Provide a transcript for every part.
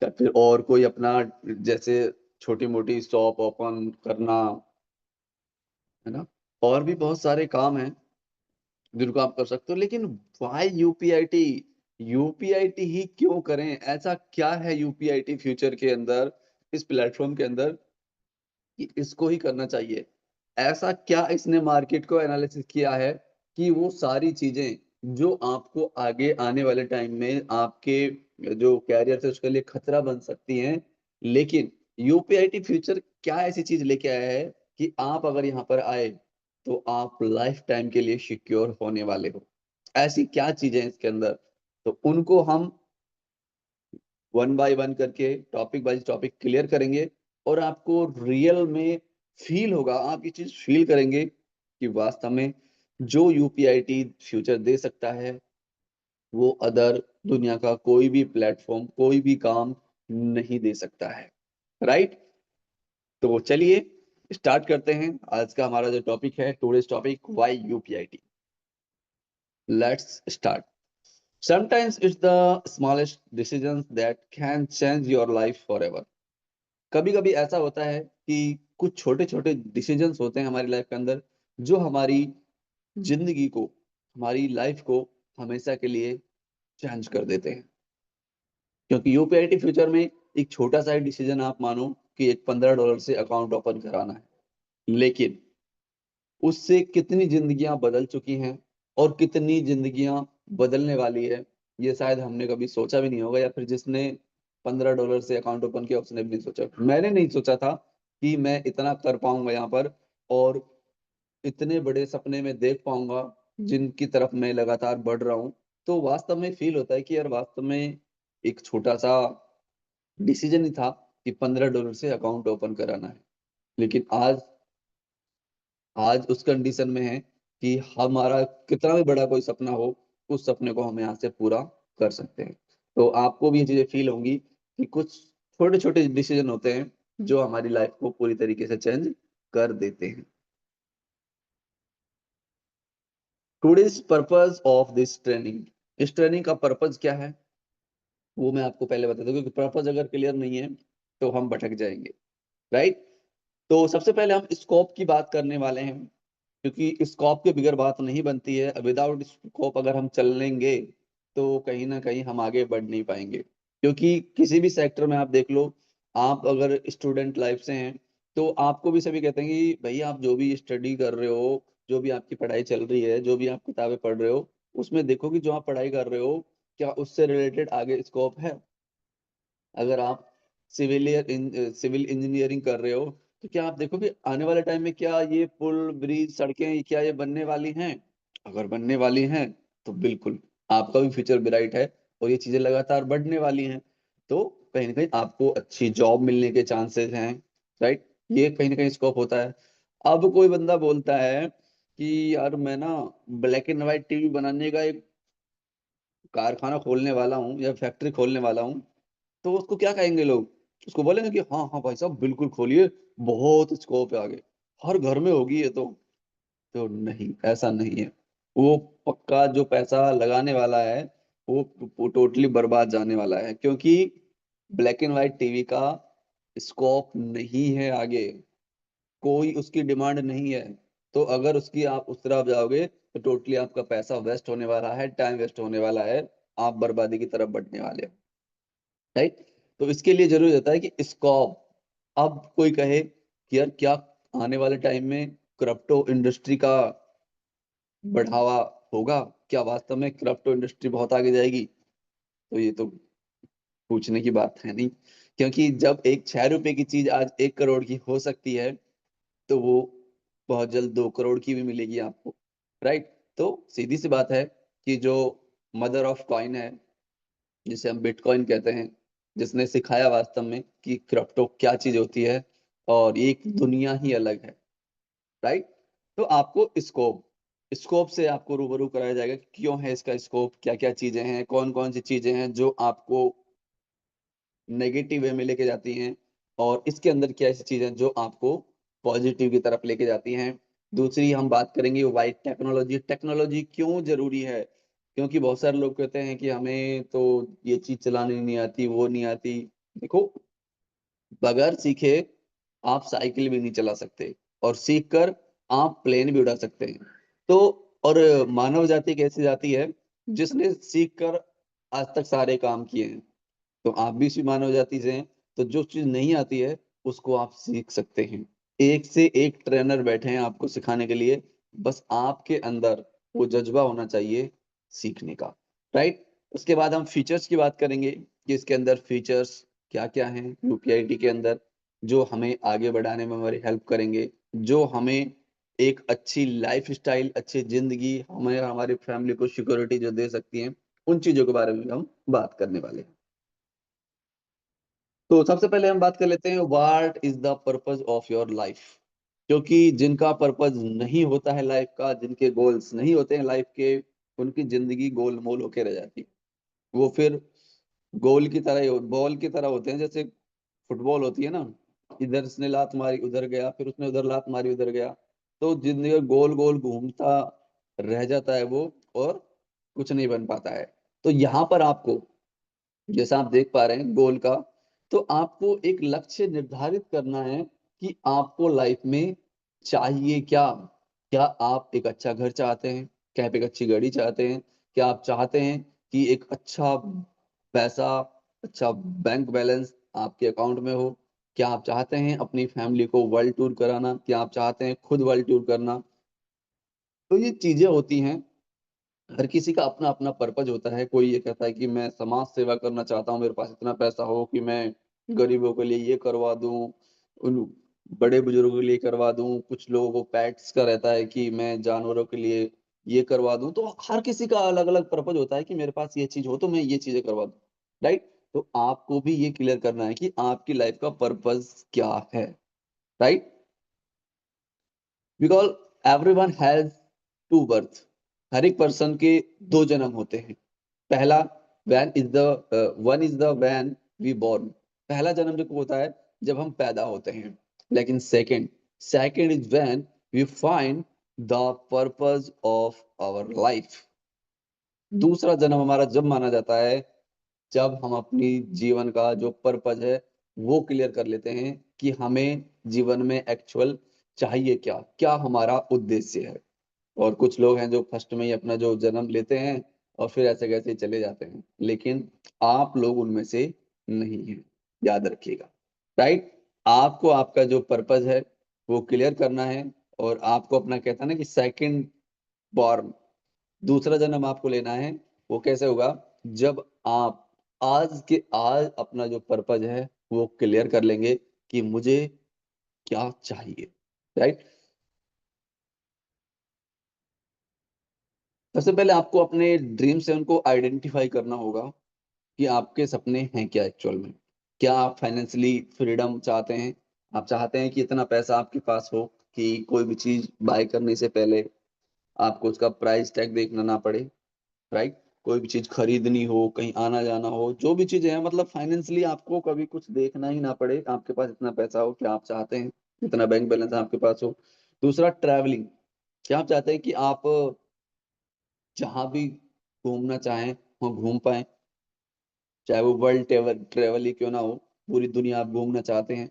या फिर और कोई अपना जैसे छोटी मोटी शॉप ओपन करना, है ना। और भी बहुत सारे काम हैं जिनको आप कर सकते हो, लेकिन वाई यूपीआईटी? यूपीआईटी ही क्यों करें? ऐसा क्या है यूपीआईटी फ्यूचर के अंदर, इस प्लेटफॉर्म के अंदर, कि इसको ही करना चाहिए? ऐसा क्या इसने मार्केट को एनालिसिस किया है कि वो सारी चीजें जो आपको आगे आने वाले टाइम में आपके जो कैरियर है उसके लिए खतरा बन सकती हैं, लेकिन यूपीआईटी फ्यूचर क्या ऐसी चीज लेके आया है कि आप अगर यहाँ पर आए तो आप लाइफ टाइम के लिए सिक्योर होने वाले हो? ऐसी क्या चीजें हैं इसके अंदर? तो उनको हम वन बाय वन करके टॉपिक बाय टॉपिक क्लियर करेंगे, और आपको रियल में फील होगा, आप ये चीज फील करेंगे कि वास्तव में जो यूपीआईटी फ्यूचर दे सकता है वो अदर दुनिया का कोई भी प्लेटफॉर्म, कोई भी काम नहीं दे सकता है। राइट? तो चलिए स्टार्ट करते हैं आज का हमारा जो टॉपिक है, today's topic, why UPIT. Let's start. Sometimes it's the smallest decisions that can change your life forever. कभी कभी ऐसा होता है कि कुछ छोटे छोटे डिसीजंस होते हैं हमारी लाइफ के अंदर, जो हमारी जिंदगी को, हमारी लाइफ को हमेशा के लिए चेंज कर देते हैं। क्योंकि यूपीआईटी फ्यूचर में एक छोटा सा डिसीजन आप मानो कि एक $15 से अकाउंट ओपन कराना है, लेकिन उससे कितनी जिंदगियां बदल चुकी हैं और कितनी जिंदगियां बदलने वाली है, ये शायद हमने कभी सोचा भी नहीं होगा, या फिर जिसने $15 से अकाउंट ओपन किया उसने भी नहीं सोचा। मैंने नहीं सोचा था कि मैं इतना कर पाऊंगा यहाँ पर, और इतने बड़े सपने में देख पाऊंगा जिनकी तरफ मैं लगातार बढ़ रहा हूँ। तो वास्तव में फील होता है कि यार वास्तव में एक छोटा सा डिसीजन ही था कि $15 से अकाउंट ओपन कराना है, लेकिन आज आज उस कंडीशन में है कि हमारा कितना भी बड़ा कोई सपना हो, उस सपने को हम यहाँ से पूरा कर सकते हैं। तो आपको भी ये चीजें फील होंगी कि कुछ छोटे छोटे डिसीजन होते हैं जो हमारी लाइफ को पूरी तरीके से चेंज कर देते हैं। Today's purpose of this training, इस ट्रेनिंग का पर्पस क्या है वो मैं आपको पहले बता दूं, क्योंकि पर्पस अगर क्लियर नहीं है तो हम भटक जाएंगे। राइट? तो सबसे पहले हम स्कोप की बात करने वाले हैं, क्योंकि स्कोप के बगैर बात नहीं बनती है। विदाउट स्कोप अगर हम चलेंगे तो कहीं ना कहीं हम आगे बढ़ नहीं पाएंगे। क्योंकि किसी भी सेक्टर में आप देख लो, आप अगर स्टूडेंट लाइफ से हैं तो आपको भी सभी कहते हैं कि भाई आप जो भी स्टडी कर रहे हो, जो भी आपकी पढ़ाई चल रही है, जो भी आप किताबें पढ़ रहे हो, उसमें देखो कि जो आप पढ़ाई कर रहे हो क्या उससे रिलेटेड आगे स्कोप है। अगर आप सिविल इंजीनियरिंग कर रहे हो तो क्या आप देखो कि आने वाले टाइम में क्या ये पुल ब्रिज सड़कें क्या ये बनने वाली हैं? अगर बनने वाली हैं तो बिल्कुल आपका भी फ्यूचर ब्राइट है, और ये चीजें लगातार बढ़ने वाली हैं। तो कहीं ना कहीं आपको अच्छी जॉब मिलने के चांसेस हैं। राइट? ये कहीं ना कहीं स्कोप होता है। अब कोई बंदा बोलता है कि यार मैं ना ब्लैक एंड व्हाइट टीवी बनाने का एक कारखाना खोलने वाला हूँ या फैक्ट्री खोलने वाला हूँ, तो उसको क्या कहेंगे लोग? उसको बोलेंगे कि हाँ हाँ भाई साहब बिल्कुल खोलिए, बहुत स्कोप है आगे, हर घर में होगी ये तो नहीं, ऐसा नहीं है। वो पक्का जो पैसा लगाने वाला है वो टोटली बर्बाद जाने वाला है, क्योंकि ब्लैक एंड व्हाइट टीवी का स्कोप नहीं है आगे, कोई उसकी डिमांड नहीं है। तो अगर उसकी आप उस तरफ जाओगे तो टोटली आपका पैसा वेस्ट होने वाला है, टाइम वेस्ट होने वाला है, आप बर्बादी की तरफ बढ़ने वाले हो। राइट? तो इसके लिए जरूरी होता है कि स्कोप। अब कोई कहे कि यार क्या आने वाले टाइम में क्रिप्टो इंडस्ट्री का बढ़ावा होगा? क्या वास्तव में क्रिप्टो इंडस्ट्री बहुत आगे जाएगी? तो ये तो पूछने की बात है नहीं, क्योंकि जब एक 6 रुपए की चीज आज 1 करोड़ की हो सकती है तो वो बहुत जल्द 2 करोड़ की भी मिलेगी आपको। राइट? तो सीधी सी बात है कि जो मदर ऑफ कॉइन है, जिसे हम बिटकॉइन कहते हैं, जिसने सिखाया वास्तव में कि क्रिप्टो क्या चीज होती है, और एक दुनिया ही अलग है। राइट? तो आपको स्कोप स्कोप से आपको रूबरू कराया जाएगा कि क्यों है इसका स्कोप, क्या क्या चीजें हैं, कौन कौन सी चीजें हैं जो आपको नेगेटिव वे में लेके जाती हैं, और इसके अंदर क्या ऐसी चीजें हैं जो आपको पॉजिटिव की तरफ लेके जाती हैं। दूसरी हम बात करेंगे वाई टेक्नोलॉजी, टेक्नोलॉजी क्यों जरूरी है। क्योंकि बहुत सारे लोग कहते हैं कि हमें तो ये चीज चलानी नहीं आती, वो नहीं आती, देखो, बगैर सीखे आप साइकिल भी नहीं चला सकते, और सीख कर आप प्लेन भी उड़ा सकते हैं। तो और मानव जाति कैसी जाति है, जिसने सीख कर आज तक सारे काम किए हैं। तो आप भी इसी मानव जाति से हैं। तो जो चीज नहीं आती है उसको आप सीख सकते हैं। एक से एक ट्रेनर बैठे हैं आपको सिखाने के लिए। बस आपके अंदर वो जज्बा होना चाहिए सीखने का। राइट। उसके बाद हम फीचर्स की बात करेंगे कि इसके अंदर फीचर्स क्या क्या हैं यूपीआईटी के अंदर, जो हमें आगे बढ़ाने में हमारी हेल्प करेंगे, जो हमें एक अच्छी लाइफ स्टाइल, अच्छी जिंदगी, हमें हमारी फैमिली को सिक्योरिटी जो दे सकती हैं, उन चीजों के बारे में हम बात करने वाले हैं। तो सबसे पहले हम बात कर लेते हैं, what is the purpose of your life. क्योंकि जिनका पर्पज नहीं होता है लाइफ का, जिनके गोल्स नहीं होते हैं लाइफ के, उनकी जिंदगी गोलमोल होके रह जाती है। वो फिर गोल की तरह, बॉल की तरह होते हैं, जैसे फुटबॉल होती है ना, इधर उसने लात मारी उधर गया, फिर उसने उधर लात मारी उधर गया। तो जिंदगी गोल गोल घूमता रह जाता है वो, और कुछ नहीं बन पाता है। तो यहाँ पर आपको, जैसा आप देख पा रहे हैं गोल का, तो आपको एक लक्ष्य निर्धारित करना है कि आपको लाइफ में चाहिए क्या। क्या आप एक अच्छा घर चाहते हैं? क्या आप एक अच्छी गाड़ी चाहते हैं? क्या आप चाहते हैं कि एक अच्छा पैसा, अच्छा बैंक बैलेंस आपके अकाउंट में हो? क्या आप चाहते हैं अपनी फैमिली को वर्ल्ड टूर कराना? क्या आप चाहते हैं खुद वर्ल्ड टूर करना? तो ये चीजें होती हैं। हर किसी का अपना अपना पर्पज होता है। कोई ये कहता है कि मैं समाज सेवा करना चाहता हूँ, मेरे पास इतना पैसा हो कि मैं गरीबों के लिए ये करवा दूं, उन बड़े बुजुर्गों के लिए करवा दूं। कुछ लोगों को पेट्स का रहता है कि मैं जानवरों के लिए ये करवा दूं। तो हर किसी का अलग अलग पर्पज होता है कि मेरे पास ये चीज हो तो मैं ये चीजें करवा दूं। राइट। तो आपको भी ये क्लियर करना है कि आपकी लाइफ का पर्पज क्या है। Right. Because everyone has two birth. हर एक पर्सन के दो जन्म होते हैं। पहला one is the one is the one we born. पहला जन्म जो होता है जब हम पैदा होते हैं। लेकिन second second is when we find the purpose of our life. दूसरा जन्म हमारा जब माना जाता है जब हम अपनी जीवन का जो पर्पज है वो क्लियर कर लेते हैं कि हमें जीवन में एक्चुअल चाहिए क्या, क्या हमारा उद्देश्य है। और कुछ लोग हैं जो फर्स्ट में ही अपना जो जन्म लेते हैं और फिर ऐसे कैसे ही चले जाते हैं, लेकिन आप लोग उनमें से नहीं हैं। याद रखिएगा। राइट। आपको आपका जो पर्पज है वो क्लियर करना है। और आपको अपना, कहता है ना कि सेकंड बॉर्न, दूसरा जन्म आपको लेना है। वो कैसे होगा? जब आप आज के आज अपना जो पर्पज है वो क्लियर कर लेंगे कि मुझे क्या चाहिए। राइट। सबसे पहले आपको अपने ड्रीम से उनको आइडेंटिफाई करना होगा कि आपके सपने हैं क्या एक्चुअल में। क्या आप फाइनेंशियली फ्रीडम चाहते हैं? आप चाहते हैं कि इतना पैसा आपके पास हो कि कोई भी चीज बाय करने से पहले आपको उसका प्राइस टैग देखना ना पड़े। राइट। कोई भी चीज खरीदनी हो, कहीं आना जाना हो, जो भी चीजें हैं, मतलब फाइनेंशियली आपको कभी कुछ देखना ही ना पड़े, आपके पास इतना पैसा हो। क्या आप चाहते हैं इतना बैंक बैलेंस आपके पास हो? दूसरा ट्रैवलिंग। क्या आप चाहते हैं कि आप जहां भी घूमना चाहें वहाँ घूम पाए, चाहे वो वर्ल्ड ट्रेवल ही क्यों ना हो, पूरी दुनिया आप घूमना चाहते हैं?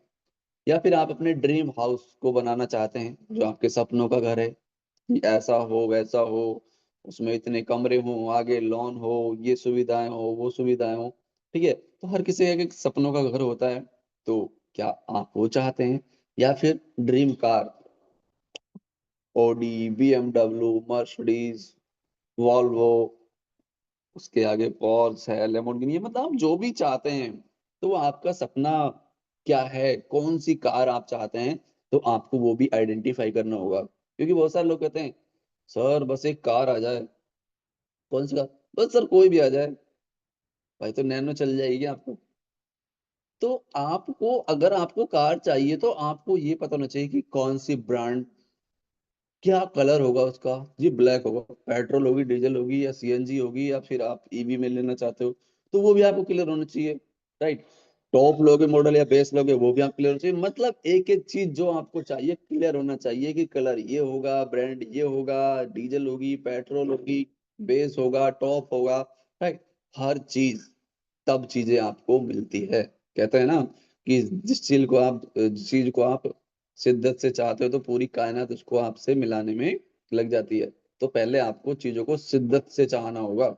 या फिर आप अपने ड्रीम हाउस को बनाना चाहते हैं, जो आपके सपनों का घर है, कि ऐसा हो वैसा हो, उसमें इतने कमरे हो, आगे लॉन हो, ये सुविधाएं हो वो सुविधाएं हो। ठीक है। तो हर किसी का एक सपनों का घर होता है। तो क्या आप वो चाहते हैं? या फिर dream car, Audi, BMW, Mercedes, Volvo, उसके आगे पॉर्स है, लेमोर्गिनी है, मतलब आप जो भी चाहते हैं, तो वो आपका सपना क्या है, कौन सी कार आप चाहते हैं, तो आपको वो भी आइडेंटिफाई करना होगा। क्योंकि बहुत सारे लोग कहते हैं सर बस एक कार आ जाए। कौन सी कार? बस सर कोई भी आ जाए। भाई तो नैनो चल जाएगी आपको। तो आपको, अगर आपको कार चाहिए तो आपको ये पता होना चाहिए कि कौन सी ब्रांड, क्या कलर होगा उसका। जी ब्लैक होगा, पेट्रोल होगी, डीजल होगी, या सीएनजी होगी, या फिर आप ईवी में लेना चाहते हो, तो वो भी आपको क्लियर होना चाहिए। राइट। टॉप लोगे मॉडल या बेस लोगे, वो भी आप क्लियर होना चाहिए। मतलब एक एक चीज जो आपको चाहिए क्लियर होना चाहिए कि कलर ये होगा, ब्रांड ये होगा, डीजल होगी, पेट्रोल होगी, बेस होगा, टॉप होगा। राइट। हर चीज, तब चीजें आपको मिलती है। कहते हैं ना कि जिस चीज को आप शिद्दत से चाहते हो तो पूरी कायनात उसको आपसे मिलाने में लग जाती है। तो पहले आपको चीजों को शिद्दत से चाहना होगा,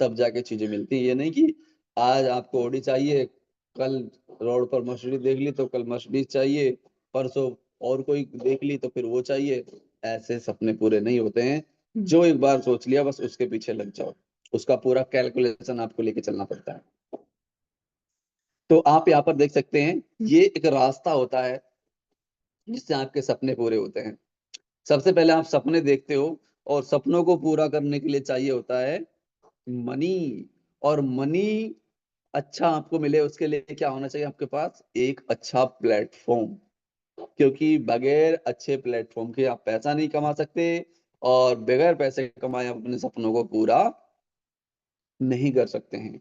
तब जाके चीजें मिलती हैं। ये नहीं कि आज आपको ऑडी चाहिए, कल रोड पर मर्सिडीज देख ली तो कल मर्सिडीज चाहिए, परसों और कोई देख ली तो फिर वो चाहिए। ऐसे सपने पूरे नहीं होते हैं। जो एक बार सोच लिया बस उसके पीछे लग जाओ, उसका पूरा कैलकुलेशन आपको लेके चलना पड़ता है। तो आप यहाँ पर देख सकते हैं, ये एक रास्ता होता है जिससे आपके सपने पूरे होते हैं। सबसे पहले आप सपने देखते हो, और सपनों को पूरा करने के लिए चाहिए होता है मनी। और मनी अच्छा आपको मिले उसके लिए क्या होना चाहिए आपके पास? एक अच्छा प्लेटफॉर्म। क्योंकि बगैर अच्छे प्लेटफॉर्म के आप पैसा नहीं कमा सकते, और बगैर पैसे कमाए आप अपने सपनों को पूरा नहीं कर सकते हैं।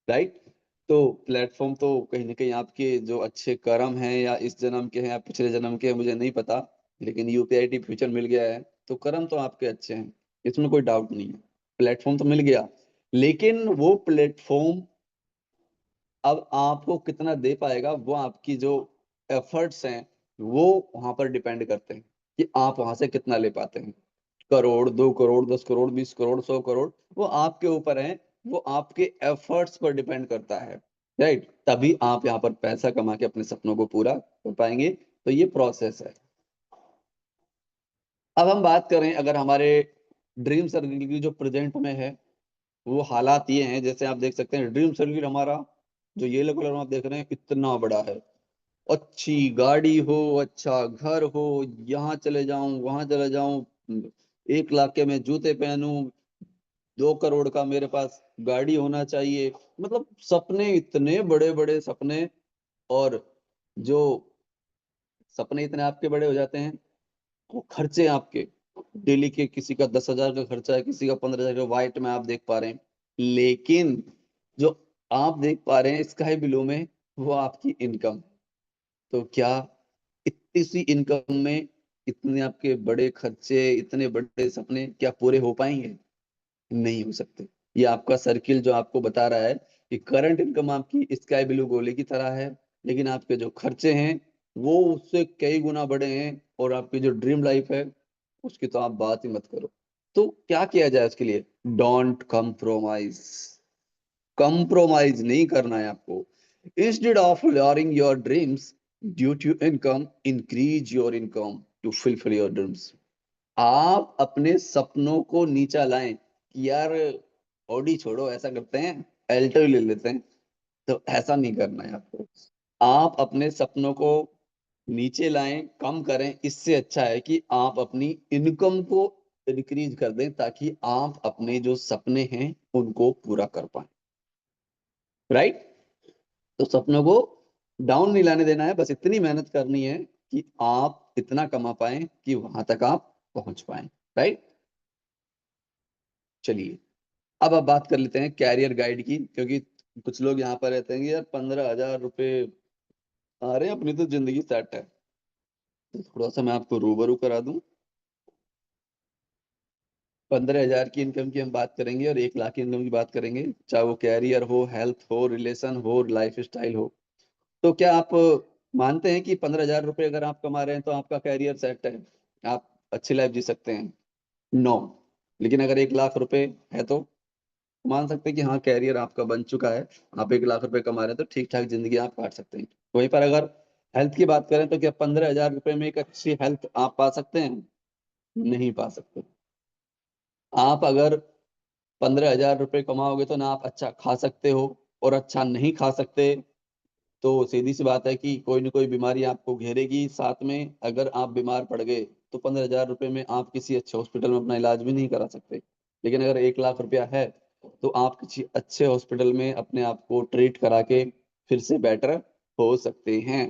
राइट। तो प्लेटफॉर्म तो कहीं ना कहीं आपके जो अच्छे कर्म हैं, या इस जन्म के हैं या पिछले जन्म के हैं, मुझे नहीं पता, लेकिन यूपीआईटी फ्यूचर मिल गया है तो कर्म तो आपके अच्छे हैं, इसमें कोई डाउट नहीं है। प्लेटफॉर्म तो मिल गया, लेकिन वो प्लेटफॉर्म अब आपको कितना दे पाएगा, वो आपकी जो एफर्ट्स हैं वो वहां पर डिपेंड करते हैं कि आप वहां से कितना ले पाते हैं। करोड़, 2 करोड़, 10 करोड़, 20 करोड़, 100 करोड़, वो आपके ऊपर है। वो आपके एफर्ट्स पर डिपेंड करता है। राइट। तभी आप यहाँ पर पैसा कमा के अपने सपनों को पूरा कर पाएंगे। तो ये प्रोसेस है। अब हम बात करें अगर हमारे ड्रीम सर्किल की, जो प्रेजेंट में है, वो हालात ये हैं। जैसे आप देख सकते हैं ड्रीम सर्किल हमारा, जो येलो कलर में आप देख रहे हैं, इतना बड़ा है। अच्छी गाड़ी हो, अच्छा घर हो, यहाँ चले जाऊं वहां चले जाऊं, 1 लाख के मैं जूते पहनूं, 2 करोड़ का मेरे पास गाड़ी होना चाहिए। मतलब सपने, इतने बड़े बड़े सपने। और जो सपने इतने आपके बड़े हो जाते हैं, वो खर्चे आपके डेली के, किसी का 10,000 का खर्चा है, किसी का 15,000 का, वाइट में आप देख पा रहे हैं। लेकिन जो आप देख पा रहे हैं स्काई ब्लू में, वो आपकी इनकम। तो क्या इतनी सी इनकम में इतने आपके बड़े खर्चे, इतने बड़े सपने क्या पूरे हो पाएंगे? नहीं हो सकते। ये आपका सर्किल जो आपको बता रहा है कि करंट इनकम आपकी स्काई ब्लू गोले की तरह है, लेकिन आपके जो खर्चे हैं वो उससे कई गुना बड़े हैं, और आपकी जो ड्रीम लाइफ है उसकी तो आप बात ही मत करो। तो क्या किया जाए उसके लिए? Don't compromise. कंप्रोमाइज नहीं करना है आपको। Instead of lowering your dreams due to income, increase your income to fulfil your dreams. आप अपने सपनों को नीचा लाएं कि यार ऑडी छोड़ो, ऐसा करते हैं एल्टो ही ले लेते हैं। तो ऐसा नहीं करना है आपको। आप अपने सपनों को नीचे लाएं, कम करें। इससे अच्छा है कि आप अपनी इनकम को इंक्रीज कर दें, ताकि आप अपने जो सपने हैं उनको पूरा कर पाए। राइट। तो सपनों को डाउन नहीं लाने देना है, बस इतनी मेहनत करनी है कि आप इतना कमा पाए कि वहां तक आप पहुंच पाए। राइट। चलिए, अब आप बात कर लेते हैं कैरियर गाइड की, क्योंकि कुछ लोग यहाँ पर रहते हैं कि यार 15,000 रुपए आ रहे हैं, अपनी तो जिंदगी सेट है। तो थोड़ा सा मैं आपको रूबरू करा दूं। 15,000 की इनकम की हम बात करेंगे, और 1 लाख की इनकम की बात करेंगे, चाहे वो कैरियर हो, हेल्थ हो, रिलेशन हो, लाइफ स्टाइल हो। तो क्या आप मानते हैं कि 15,000 रुपये अगर आप कमा रहे हैं तो आपका कैरियर सेट है, आप अच्छी लाइफ जी सकते हैं? नो। लेकिन अगर 1 लाख रुपए है तो मान सकते हैं कि हाँ, कैरियर आपका बन चुका है, आप 1 लाख रुपए कमा रहे हैं, तो ठीक ठाक जिंदगी आप काट सकते हैं। वहीं पर अगर हेल्थ की बात करें तो क्या 15,000 रुपए में एक अच्छी हेल्थ आप पा सकते हैं? नहीं पा सकते। आप अगर 15,000 रुपए कमाओगे तो ना आप अच्छा खा सकते हो, और अच्छा नहीं खा सकते। तो सीधी सी बात है कि कोई ना कोई बीमारी आपको घेरेगी। साथ में अगर आप बीमार पड़ गए तो 15,000 रुपए में आप किसी अच्छे हॉस्पिटल में अपना इलाज भी नहीं करा सकते। लेकिन अगर 1 लाख रुपया है तो आप किसी अच्छे हॉस्पिटल में अपने आप को ट्रीट करा के फिर से बेटर हो सकते हैं।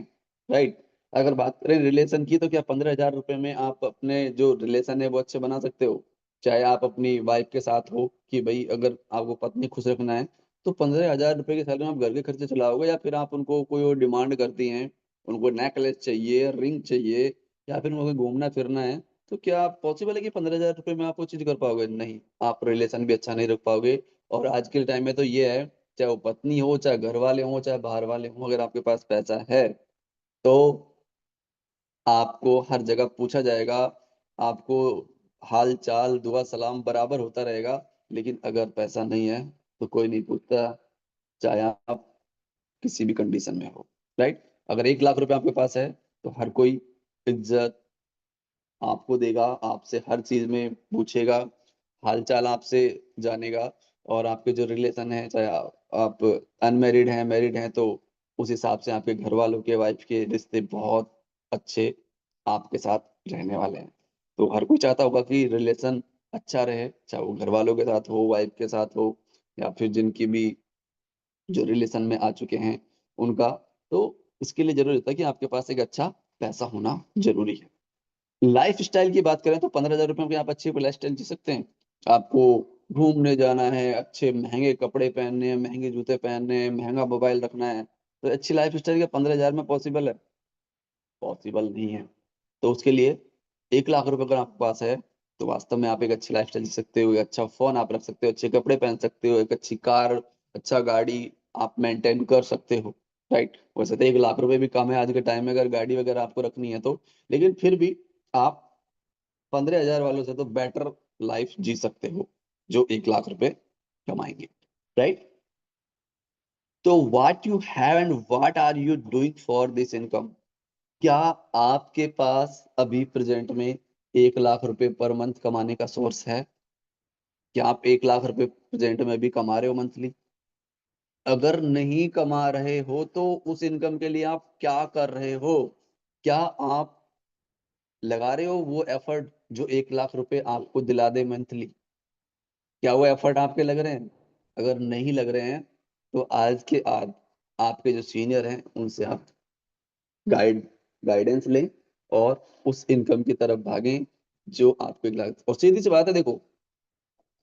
राइट। अगर बात करें रिलेशन की, तो क्या 15,000 रुपए में आप अपने जो रिलेशन है वो अच्छे बना सकते हो? चाहे आप अपनी वाइफ के साथ हो, कि भाई अगर आपको पत्नी खुश रखना है, तो 15,000 रुपए की सैलरी में आप घर के खर्चे चलाओगे, या फिर आप उनको कोई और डिमांड करती हैं, उनको नेकलेस चाहिए, रिंग चाहिए, या फिर उनको घूमना फिरना है, तो क्या पॉसिबल है कि 15,000 रुपए में आप वो चीज कर पाओगे? नहीं। आप रिलेशन भी अच्छा नहीं रख पाओगे। और आज के टाइम में तो ये है चाहे वो पत्नी हो, चाहे घर वाले हो, चाहे बाहर वाले हो, अगर आपके पास पैसा है तो आपको हर जगह पूछा जाएगा, आपको हाल चाल दुआ सलाम बराबर होता रहेगा। लेकिन अगर पैसा नहीं है तो कोई नहीं पूछता, चाहे आप किसी भी कंडीशन में हो। राइट? अगर 1 लाख रुपए आपके पास है तो हर कोई इज्जत आपको देगा, आपसे हर चीज में पूछेगा, हालचाल आपसे जानेगा। और आपके जो रिलेशन है, चाहे आप अनमैरिड हैं, मैरिड हैं, तो उस हिसाब से आपके घर वालों के, वाइफ के रिश्ते बहुत अच्छे आपके साथ रहने वाले हैं। तो हर कोई चाहता होगा कि रिलेशन अच्छा रहे, चाहे वो घर वालों के साथ हो, वाइफ के साथ हो, या फिर जिनकी भी जो रिलेशन में आ चुके हैं उनका। तो इसके लिए जरूरी होता है कि आपके पास एक अच्छा पैसा होना जरूरी है। लाइफ स्टाइल की बात करें तो 15,000 रुपए में आप अच्छी लाइफ स्टाइल जी सकते हैं। आपको घूमने जाना है, अच्छे महंगे कपड़े पहनने हैं, महंगे जूते पहनने हैं, महंगा मोबाइल रखना है, तो अच्छी लाइफ स्टाइल क्या 15,000 में पॉसिबल है? पॉसिबल नहीं है। तो उसके लिए 1 लाख रुपए अगर आपके पास है तो वास्तव में आप एक अच्छी लाइफ स्टाइल जी सकते हो, एक अच्छा फोन आप रख सकते हो, अच्छे कपड़े पहन सकते हो, एक अच्छी कार, अच्छा गाड़ी आप मेंटेन कर सकते हो। राइट? वैसे तो 1 लाख रुपए भी कम है आज के टाइम में अगर गाड़ी वगैरह आपको रखनी है तो, लेकिन फिर भी आप 15,000 वालों से तो बेटर लाइफ जी सकते हो जो 1 लाख रुपए कमाएंगे। राइट? तो what you have and what are you doing for this income? क्या आपके पास अभी प्रेजेंट में 1 लाख रुपए पर मंथ कमाने का सोर्स है? क्या आप 1 लाख रुपए प्रेजेंट में भी कमा रहे हो मंथली? अगर नहीं कमा रहे हो तो उस इनकम के लिए आप क्या कर रहे हो? क्या आप लगा रहे हो वो एफर्ट जो 1 लाख रुपए आपको दिला दे मंथली? क्या वो एफर्ट आपके लग रहे हैं? अगर नहीं लग रहे हैं तो आज के आज आपके जो सीनियर हैं उनसे आप गाइड गाइडेंस लें और उस इनकम की तरफ भागें जो आपको 1 लाख। और सीधी सी बात है, देखो,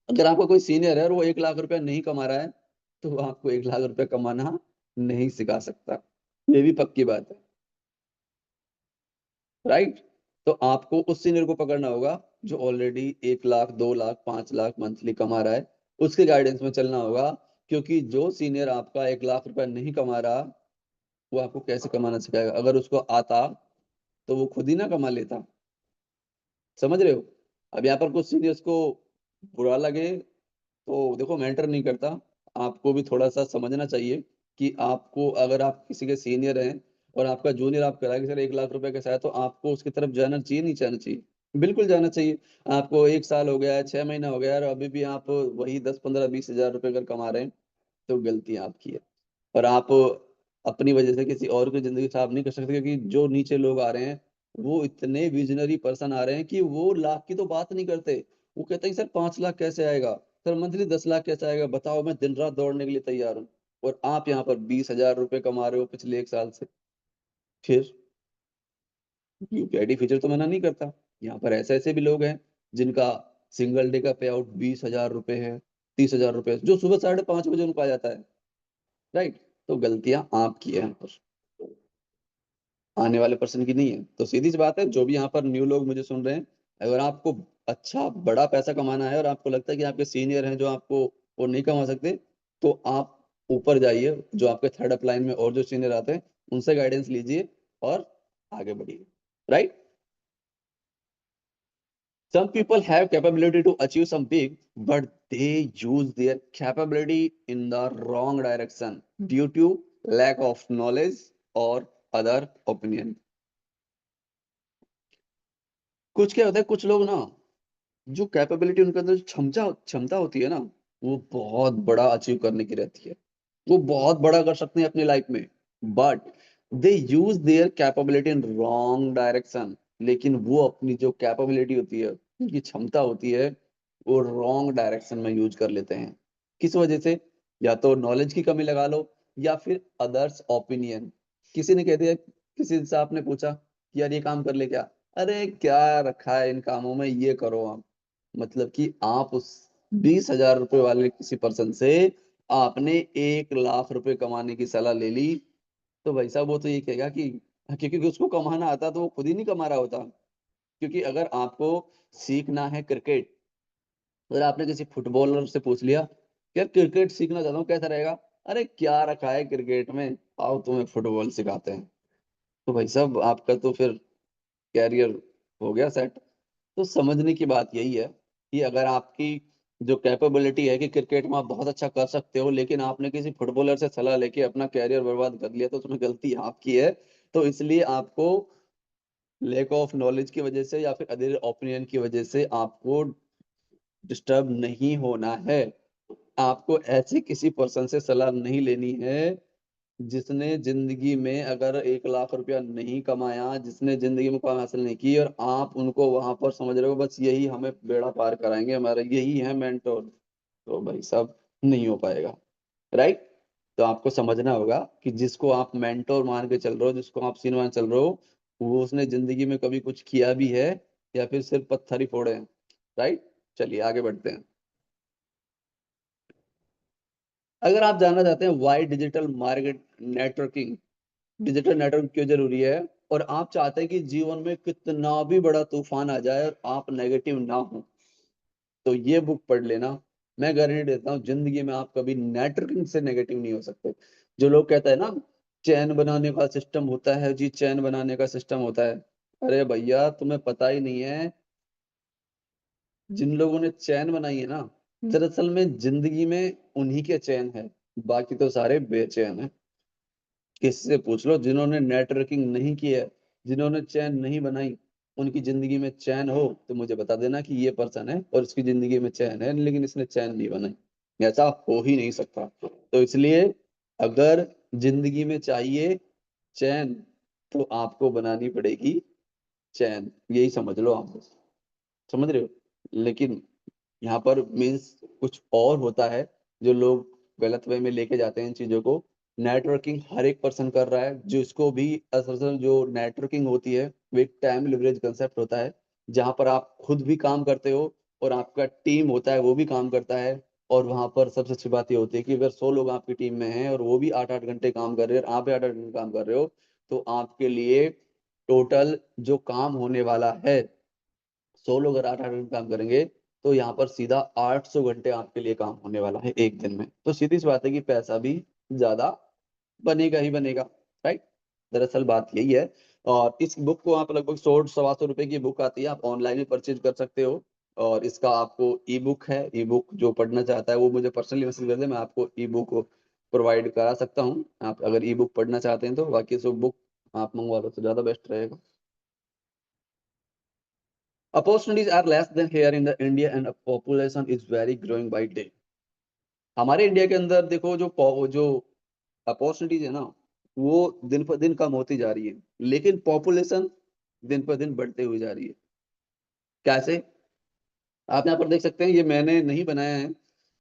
अगर आपका कोई सीनियर है और वो 1 लाख रुपया नहीं कमा रहा है तो वो आपको 1 लाख रुपया कमाना नहीं सिखा सकता। ये भी पक्की बात है। राइट? तो आपको उस सीनियर को पकड़ना होगा जो ऑलरेडी 1 लाख, 2 लाख, 5 लाख मंथली कमा रहा है, उसके गाइडेंस में चलना होगा। क्योंकि जो सीनियर आपका 1 लाख रुपया नहीं कमा रहा वो आपको कैसे कमाना सिखाएगा? अगर उसको आता तो वो खुद ही ना कमा लेता। समझ रहे हो? अब यहाँ पर कुछ सीनियर्स को बुरा लगे तो देखो, मैटर नहीं करता। आपको भी थोड़ा सा समझना चाहिए कि आपको, अगर आप किसी के सीनियर हैं और आपका जूनियर आप करा कि सर 1 लाख रुपए के साथ, तो आपको उसकी तरफ जाना चाहिए नहीं जाना चाहिए? बिल्कुल जाना चाहिए। आपको 1 साल हो गया है, 6 महीना हो गया है, और अभी भी आप वही 10, 15, 20 हजार रुपए अगर कमा रहे हैं तो गलती आपकी है। और आप अपनी वजह से किसी और की जिंदगी खराब नहीं कर सकते, क्योंकि जो नीचे लोग आ रहे हैं वो इतने विजनरी पर्सन आ रहे हैं कि वो लाख की तो बात नहीं करते। वो कहते हैं सर 5 लाख कैसे आएगा, सर मंथली 10 लाख कैसे आएगा, बताओ, मैं दिन रात दौड़ने के लिए तैयार हूँ। और आप यहाँ पर 20 हजार रुपए कमा रहे हो पिछले 1 साल से। फिर यूपीआईडी फीचर तो मना नहीं करता। यहाँ पर ऐसे ऐसे भी लोग हैं जिनका सिंगल डे का पे आउट 20 हजार रुपए है, 30 हजार रुपए, जो सुबह 5:30 बजे उनको आ जाता है। राइट? तो गलतियां आपकी है यहाँ पर, आने वाले पर्सन की नहीं है। तो सीधी सी बात है, जो भी यहाँ पर न्यू लोग मुझे सुन रहे हैं, अगर आपको अच्छा बड़ा पैसा कमाना है और आपको लगता है कि आपके सीनियर हैं जो आपको वो नहीं कमा सकते, तो आप ऊपर जाइए, जो आपके थर्ड अप लाइन में और जो सीनियर आते हैं उनसे गाइडेंस लीजिए और आगे बढ़िए। Right? Some people have capability to achieve some big, but they use their capability in the wrong direction due to lack of knowledge or other opinion. कुछ क्या होता है, कुछ लोग ना, जो कैपेबिलिटी उनके अंदर जो क्षमता क्षमता होती है ना, वो बहुत बड़ा अचीव करने की रहती है। वो बहुत बड़ा कर सकते हैं अपनी लाइफ में, but they use their capability in wrong direction. लेकिन वो अपनी जो कैपेबिलिटी होती है, उनकी क्षमता होती है, वो रॉन्ग डायरेक्शन में यूज कर लेते हैं। किस वजह से? या तो नॉलेज की कमी लगा लो, या फिर अदर्स ओपिनियन। किसी ने कह दिया, किसी से आपने पूछा कि यार ये काम कर ले क्या, अरे क्या रखा है इन कामों में, ये करो आप। मतलब कि आप उस 20 हजार रुपए वाले किसी पर्सन से आपने 1 लाख रुपए कमाने की सलाह ले ली, तो भाई साहब वो तो ये कहेगा कि क्योंकि उसको कमाना आता तो वो खुद ही नहीं कमा रहा होता। क्योंकि अगर आपको सीखना है क्रिकेट, अगर आपने किसी फुटबॉलर से पूछ लिया, यार क्रिकेट सीखना चाहता हूँ कैसा रहेगा, अरे क्या रखा है क्रिकेट में, आओ तुम्हें फुटबॉल सिखाते हैं। तो भाई साहब आपका तो फिर कैरियर हो गया सेट। तो समझने की बात यही है कि अगर आपकी जो कैपेबिलिटी है कि क्रिकेट में आप बहुत अच्छा कर सकते हो, लेकिन आपने किसी फुटबॉलर से सलाह लेके अपना कैरियर बर्बाद कर लिया, तो उसमें गलती आपकी है। तो इसलिए आपको लैक ऑफ नॉलेज की वजह से या फिर अदर ओपिनियन की वजह से आपको डिस्टर्ब नहीं होना है। आपको ऐसे किसी पर्सन से सलाह नहीं लेनी है जिसने जिंदगी में अगर 1 लाख रुपया नहीं कमाया, जिसने जिंदगी में काम हासिल नहीं की, और आप उनको वहां पर समझ रहे हो बस यही हमें बेड़ा पार कराएंगे, हमारा यही है मेंटोर। तो भाई साहब नहीं हो पाएगा। राइट। तो आपको समझना होगा कि जिसको आप मेंटोर मान के चल रहे हो, जिसको आप सीन मान चल रहे हो, वो उसने जिंदगी में कभी कुछ किया भी है या फिर सिर्फ पत्थर ही फोड़े हैं। राइट। चलिए आगे बढ़ते हैं। अगर आप जानना चाहते हैं why digital market networking, digital network क्यों जरूरी है, और आप चाहते हैं कि जीवन में कितना भी बड़ा तूफान आ जाए और आप नेगेटिव ना हो, तो ये बुक पढ़ लेना। मैं गारंटी देता हूँ जिंदगी में आप कभी नेटवर्किंग से नेगेटिव नहीं हो सकते। जो लोग कहते हैं ना चैन बनाने का सिस्टम होता है जी, चैन बनाने का सिस्टम होता है। अरे भैया तुम्हें पता ही नहीं है, जिन लोगों ने चैन बनाई है ना, दरअसल में जिंदगी में उन्हीं के चैन है, बाकी तो सारे बेचैन है। किससे पूछ लो जिन्होंने नेटवर्किंग नहीं की है, जिन्होंने चैन नहीं बनाई, उनकी जिंदगी में चैन हो तो मुझे बता देना कि ये पर्सन है और इसकी जिंदगी में चैन है, लेकिन इसने चैन नहीं बनाई। ऐसा हो ही नहीं सकता। तो इसलिए अगर जिंदगी में चाहिए चैन, तो आपको बनानी पड़ेगी चैन, यही समझ लो आप। समझ रहे हो। लेकिन यहाँ पर मीन्स कुछ और होता है, जो लोग गलत वे में लेके जाते हैं इन चीजों को। नेटवर्किंग हर एक पर्सन कर रहा है, जिसको भी असल जो नेटवर्किंग होती है वो एक टाइम लिवरेज कंसेप्ट होता है, जहाँ पर आप खुद भी काम करते हो और आपका टीम होता है वो भी काम करता है। और वहां पर सबसे अच्छी बात ये होती है कि अगर 100 लोग आपकी टीम में हैं और वो भी 8-8 घंटे काम कर रहे हैं और आप भी 8-8 घंटे काम कर रहे हो, तो आपके लिए टोटल जो काम होने वाला है, 100 लोग अगर 8-8 घंटे काम करेंगे, तो यहाँ पर सीधा 800 घंटे आपके लिए काम होने वाला है एक दिन में। तो सीधी सी बात है कि पैसा भी ज्यादा बनेगा ही बनेगा। राइट। दरअसल बात यही है। और इस बुक को आप लगभग 100-125 रुपए की बुक आती है, आप ऑनलाइन भी परचेज कर सकते हो। और इसका आपको ई बुक है, ई बुक जो पढ़ना चाहता है वो मुझे पर्सनली मैसेज कर दे, मैं आपको ई बुक प्रोवाइड करा सकता हूँ, आप अगर ई बुक पढ़ना चाहते हैं तो। बाकी सब बुक आप मंगवा लो तो ज्यादा बेस्ट रहेगा। Opportunities are less than here in the India and a population is very growing by day। हमारे इंडिया के अंदर देखो जो अपॉर्चुनिटीज है ना, वो दिन पर दिन कम होती जा रही है, लेकिन पॉपुलेशन दिन पर दिन बढ़ते हुई जा रही है। कैसे? आप यहाँ पर देख सकते हैं, ये मैंने नहीं बनाया है,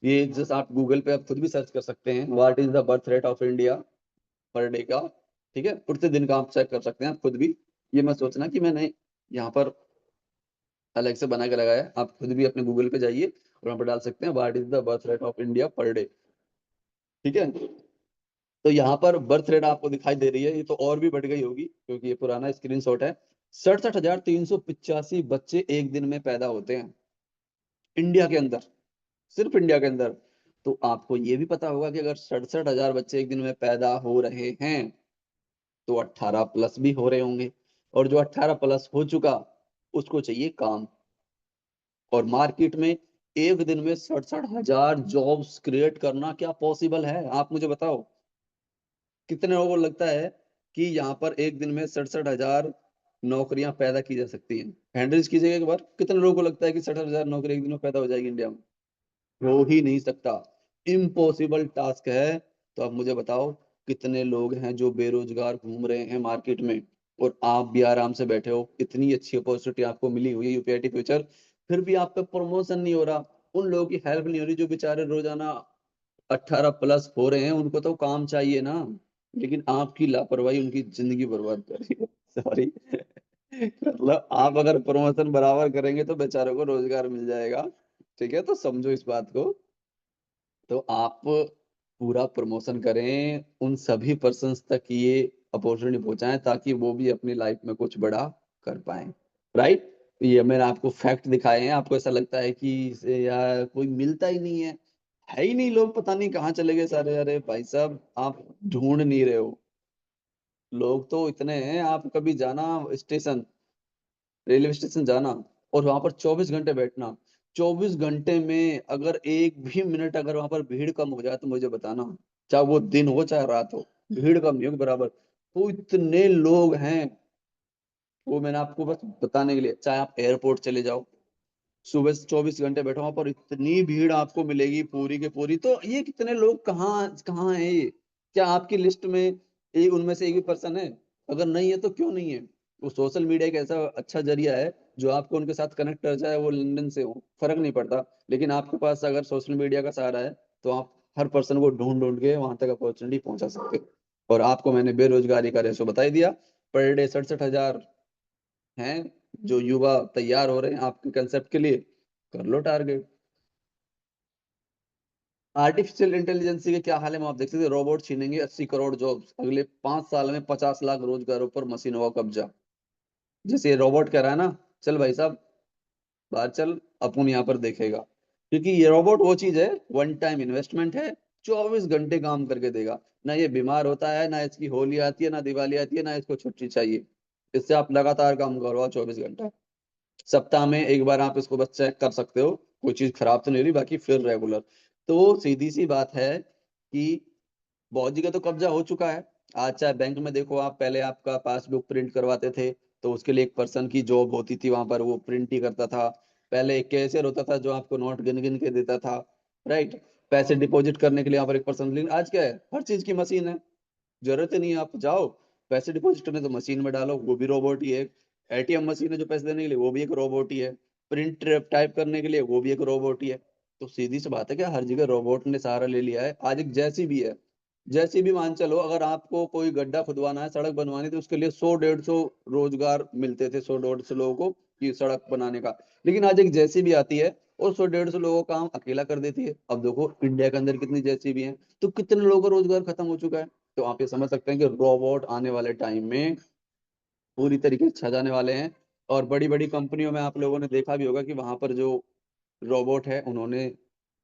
ये जस्ट आप गूगल पे आप खुद भी सर्च कर सकते हैं, what is the birth rate of India per day का। ठीक है, प्रतिदिन का आप चेक कर सकते हैं आप खुद भी। ये मत सोचना कि मैंने यहाँ पर अलग से बना के लगाया है, आप खुद भी अपने गूगल पे जाइए और वहां पर डाल सकते हैं what is the birth rate of India per day. ठीक है। तो यहाँ पर बर्थ रेट आपको दिखाई दे रही है, ये तो और भी बढ़ गई होगी क्योंकि ये पुराना स्क्रीनशॉट है। 67,385 बच्चे एक दिन में पैदा होते हैं इंडिया के अंदर, सिर्फ इंडिया के अंदर। तो आपको ये भी पता होगा कि अगर 67,000 बच्चे एक दिन में पैदा हो रहे हैं, तो 18+ भी हो रहे होंगे, और जो 18+ हो चुका उसको चाहिए काम। और मार्केट में एक दिन में 67,000 जॉब्स क्रिएट करना क्या पॉसिबल है, आप मुझे बताओ। कितने लोगों को लगता है कि यहाँ पर एक दिन में 67,000 नौकरियां पैदा की जा सकती हैं? हैंडल्स कीजिएगा एक बार, कितने लोगों को लगता है कि 67,000 नौकरी एक दिन में पैदा हो जाएगी इंडिया में? हो ही नहीं सकता, इम्पॉसिबल टास्क है। तो अब मुझे बताओ कितने लोग हैं जो बेरोजगार घूम रहे हैं मार्केट में, और आप भी आराम से बैठे हो, इतनी अच्छी अपॉर्चुनिटी आपको मिली हुई है यूपीआईटी फ्यूचर, फिर भी आपका प्रमोशन नहीं हो रहा। उन लोगों की हेल्प नहीं हो रही जो बेचारे रोजाना 18+ हो रहे हैं, उनको तो काम चाहिए ना। लेकिन आपकी लापरवाही उनकी जिंदगी बर्बाद कर रही है। सॉरी। मतलब आप अगर प्रमोशन बराबर करेंगे तो बेचारों को रोजगार मिल जाएगा। ठीक है, तो समझो इस बात को। तो आप पूरा प्रमोशन करें, उन सभी पर्सन्स तक ये अपॉर्चुनिटी पहुंचाएं ताकि वो भी अपनी लाइफ में कुछ बड़ा कर पाए। राइट। ये मैंने आपको फैक्ट दिखाए हैं, आपको ऐसा लगता है कि इसे यार कोई मिलता ही नहीं है। है ही नहीं, लोग पता नहीं कहाँ चले गए सारे। अरे भाई साहब, आप ढूंढ नहीं रहे हो, लोग तो इतने हैं। आप कभी जाना स्टेशन, रेलवे स्टेशन जाना, और वहां पर 24 घंटे बैठना। 24 घंटे में अगर एक भी मिनट अगर वहां पर भीड़ कम हो जाए तो मुझे बताना, चाहे वो दिन हो चाहे रात हो, भीड़ कम नहीं होगी बराबर। तो इतने लोग हैं, वो मैंने आपको बस बताने के लिए। चाहे आप एयरपोर्ट चले जाओ, सुबह से 24 घंटे बैठो वहां पर, इतनी भीड़ आपको मिलेगी पूरी के पूरी। तो ये कितने लोग कहाँ कहाँ हैं ये? क्या आपकी लिस्ट में एक उनमें से एक भी पर्सन है? अगर नहीं है तो क्यों नहीं है? वो सोशल मीडिया एक ऐसा अच्छा जरिया है जो आपको उनके साथ कनेक्ट कर जाए, वो लंदन से हो फर्क नहीं पड़ता। लेकिन आपके पास अगर सोशल मीडिया का सहारा है तो आप हर पर्सन को ढूंढ ढूंढ के वहां तक अपॉर्चुनिटी पहुंचा सकते हो। और आपको मैंने बेरोजगारी का रेशो बता ही दिया। पर डे 67,000 हैं जो युवा तैयार हो रहे हैं आपके कंसेप्ट के लिए। कर लो टारगेट। आर्टिफिशियल इंटेलिजेंस के क्या हाल है, आप देख सकते हैं। रोबोट छीनेंगे 80 करोड़ जॉब्स, अगले 5 साल में 50 लाख रोजगारों पर मशीनों का कब्जा। जैसे ये रोबोट कह रहा है ना, चल भाई साहब बाहर चल, अपन यहाँ पर देखेगा। क्योंकि ये रोबोट वो चीज है, वन टाइम इन्वेस्टमेंट है, 24 घंटे काम करके देगा। ना ये बीमार होता है, ना इसकी होली आती है, ना दिवाली आती है, ना इसको छुट्टी चाहिए। इससे आप लगातार काम करवाओ 24 घंटा। सप्ताह में एक बार आप इसको बस चेक कर सकते हो, कोई चीज खराब तो नहीं हो रही, बाकी फिर रेगुलर। तो सीधी सी बात है कि बॉजी का तो कब्जा हो चुका है। आज चाहे बैंक में देखो आप, पहले आपका पासबुक प्रिंट करवाते थे तो उसके लिए एक पर्सन की जॉब होती थी वहां पर, वो प्रिंट ही करता था। पहले एक कैशियर होता था जो आपको नोट गिन गिन के देता था, राइट। पैसे डिपॉजिट करने के लिए यहाँ पर एक पर्सन, लेकिन आज क्या है, हर चीज की मशीन है। जरूरत ही नहीं है, आप जाओ पैसे डिपॉजिट करने तो मशीन में डालो, वो भी रोबोट ही है। एटीएम मशीन है जो पैसे देने के लिए, वो भी एक रोबोट ही है। प्रिंट टाइप करने के लिए वो भी एक रोबोट ही है। तो सीधी सी बात है कि हर जगह रोबोट ने सहारा ले लिया है। आज एक जैसी भी है, जैसी भी मान चलो, अगर आपको कोई गड्ढा खुदवाना है, सड़क बनवानी है, तो उसके लिए 100 150 रोजगार मिलते थे, 100 150 लोगों को, कि सड़क बनाने का। लेकिन आज एक जैसी भी आती है और 100 150 लोगों का काम अकेला कर देती है। अब देखो इंडिया के अंदर कितनी जैसी भी है, तो कितने लोगों का रोजगार खत्म हो चुका है। तो आप ये समझ सकते हैं कि रोबोट आने वाले टाइम में पूरी तरीके से छा जाने वाले हैं। और बड़ी बड़ी कंपनियों में आप लोगों ने देखा भी होगा कि वहां पर जो रोबोट है उन्होंने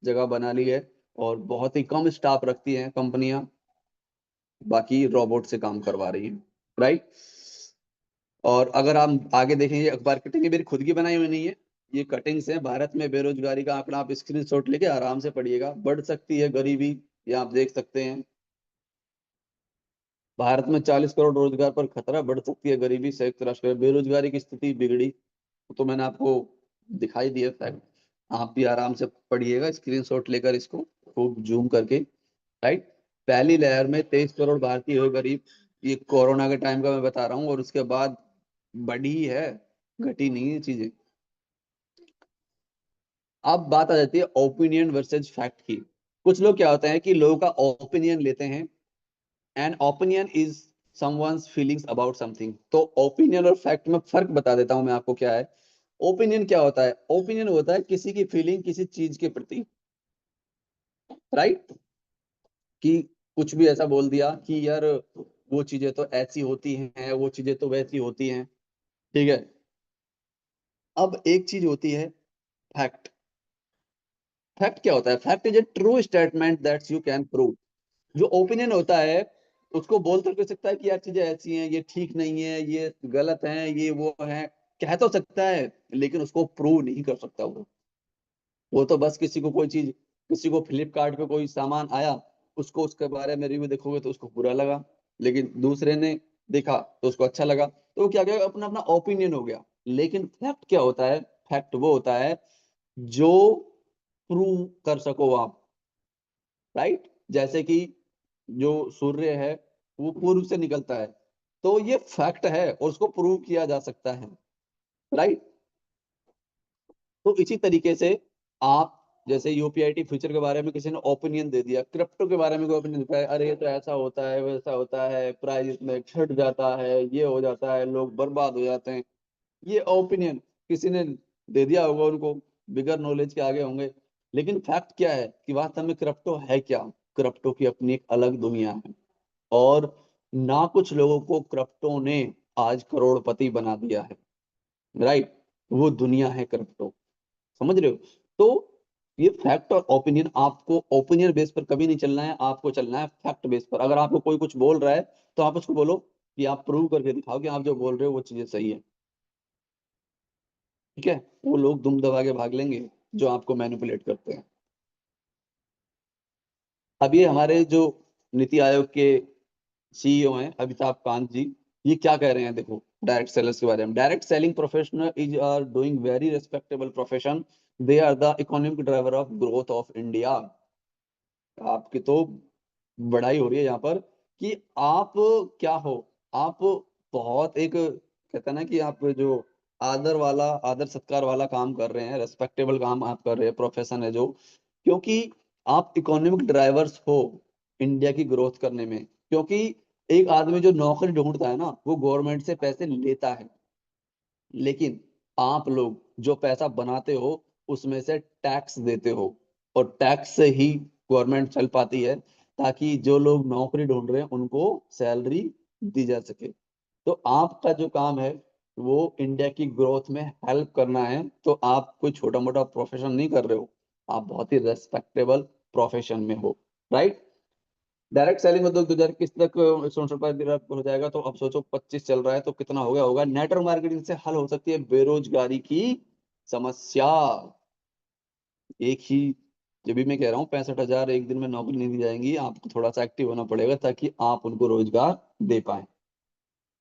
जगह बना ली है, और बहुत ही कम स्टाफ रखती हैं कंपनियां, बाकी रोबोट से काम करवा रही हैं, राइट। और अगर आप आगे देखेंगे, अखबार कटिंग मेरी खुद की बनाई हुई नहीं है, ये कटिंग्स हैं। भारत में बेरोजगारी का आंकड़ा आप स्क्रीनशॉट लेके आराम से पढ़िएगा, बढ़ सकती है गरीबी, ये आप देख सकते हैं। भारत में 40 करोड़ रोजगार पर खतरा, बढ़ सकती है गरीबी, संयुक्त राष्ट्र बेरोजगारी की स्थिति बिगड़ी। तो मैंने आपको दिखाई दिया फैक्ट, आप भी आराम से पढ़िएगा स्क्रीनशॉट लेकर इसको, खूब जूम करके, राइट। पहली लहर में 23 करोड़ भारतीय हुए गरीब, ये कोरोना के टाइम का मैं बता रहा हूँ, और उसके बाद बढ़ी ही है, घटी नहीं है चीजें। अब बात आ जाती है ओपिनियन वर्सेज फैक्ट की। कुछ लोग क्या होता है कि लोगों का ओपिनियन लेते हैं, and opinion is someone's feelings about something. तो ओपिनियन और फैक्ट में फर्क बता देता हूं मैं आपको क्या है। ओपिनियन क्या होता है? ओपिनियन होता है किसी की फीलिंग किसी चीज के प्रति, राइट। कि कुछ भी ऐसा बोल दिया कि यार वो चीजें तो ऐसी होती हैं, वो चीजें तो वैसी होती हैं, ठीक है। अब एक चीज होती है फैक्ट। फैक्ट क्या होता है? Fact is a true statement that's you can prove. जो ओपिनियन होता है उसको बोल तो कर सकता है कि यार चीजें ऐसी हैं, ये ठीक नहीं है, ये गलत है, ये वो है, कह तो सकता है, लेकिन उसको प्रूव नहीं कर सकता वो तो बस किसी को कोई चीज, किसी को फ्लिपकार्ट पे कोई सामान आया, उसको उसके बारे में रिव्यू देखोगे तो उसको बुरा लगा, लेकिन दूसरे ने देखा तो उसको अच्छा लगा, तो वो क्या गया, अपना अपना ओपिनियन हो गया। लेकिन फैक्ट क्या होता है? फैक्ट वो होता है जो प्रूव कर सको आप, राइट। जैसे कि जो सूर्य है वो पूर्व से निकलता है, तो ये फैक्ट है और उसको प्रूव किया जा सकता है, राइट। तो इसी तरीके से आप, जैसे यूपीआईटी फ्यूचर के बारे में किसी ने ओपिनियन दे दिया, क्रिप्टो के बारे में कोई ओपिनियन देता है, अरे ये तो ऐसा होता है, वैसा होता है, प्राइस इसमें घट जाता है, ये हो जाता है, लोग बर्बाद हो जाते हैं, ये ओपिनियन किसी ने दे दिया होगा उनको, बिगर नॉलेज के आगे होंगे। लेकिन फैक्ट क्या है कि वास्तव में क्रिप्टो है क्या? क्रिप्टो की अपनी एक अलग दुनिया है, और ना कुछ लोगों को क्रिप्टो ने आज करोड़पति बना दिया है, राइट। वो दुनिया है क्रिप्टो, समझ रहे हो? तो ये फैक्ट और ओपिनियन, आपको ओपिनियन बेस पर कभी नहीं चलना है, आपको चलना है फैक्ट बेस पर। अगर आपको कोई कुछ बोल रहा है तो आप उसको बोलो कि आप प्रूव करके दिखाओ कि आप जो बोल रहे हो वो चीजें सही है। ठीक है, वो लोग दुम दबा के भाग लेंगे जो आपको मैनिपुलेट करते हैं। अब ये हमारे जो नीति आयोग के सीईओ हैं अमिताभ कांत जी, ये क्या कह रहे हैं देखो डायरेक्ट सेलर्स के बारे में। Direct selling professional is are doing very respectable profession, they are the economic driver of growth of India. आपकी तो बड़ाई हो रही है यहाँ पर कि आप क्या हो, आप बहुत एक कहते हैं ना कि आप जो आदर वाला, आदर सत्कार वाला काम कर रहे हैं, रेस्पेक्टेबल काम आप कर रहे हैं, प्रोफेशन है जो, क्योंकि आप इकोनॉमिक ड्राइवर्स हो इंडिया की ग्रोथ करने में। क्योंकि एक आदमी जो नौकरी ढूंढता है ना, वो गवर्नमेंट से पैसे लेता है, लेकिन आप लोग जो पैसा बनाते हो उसमें से टैक्स देते हो, और टैक्स से ही गवर्नमेंट चल पाती है, ताकि जो लोग नौकरी ढूंढ रहे हैं उनको सैलरी दी जा सके। तो आपका जो काम है वो इंडिया की ग्रोथ में हेल्प करना है। तो आप कोई छोटा मोटा प्रोफेशन नहीं कर रहे हो, आप बहुत ही रेस्पेक्टेबल प्रोफेशन में हो, राइट। डायरेक्ट सेलिंग में 2021 तक सोशल पर हो जाएगा, तो अब सोचो 25 चल रहा है तो कितना हो गया होगा। नेटवर्क मार्केटिंग से हल हो सकती है बेरोजगारी की समस्या। एक ही, जब भी मैं कह रहा हूँ 65,000 एक दिन में नौकरी नहीं दी जाएंगी, आपको थोड़ा सा एक्टिव होना पड़ेगा ताकि आप उनको रोजगार दे पाए।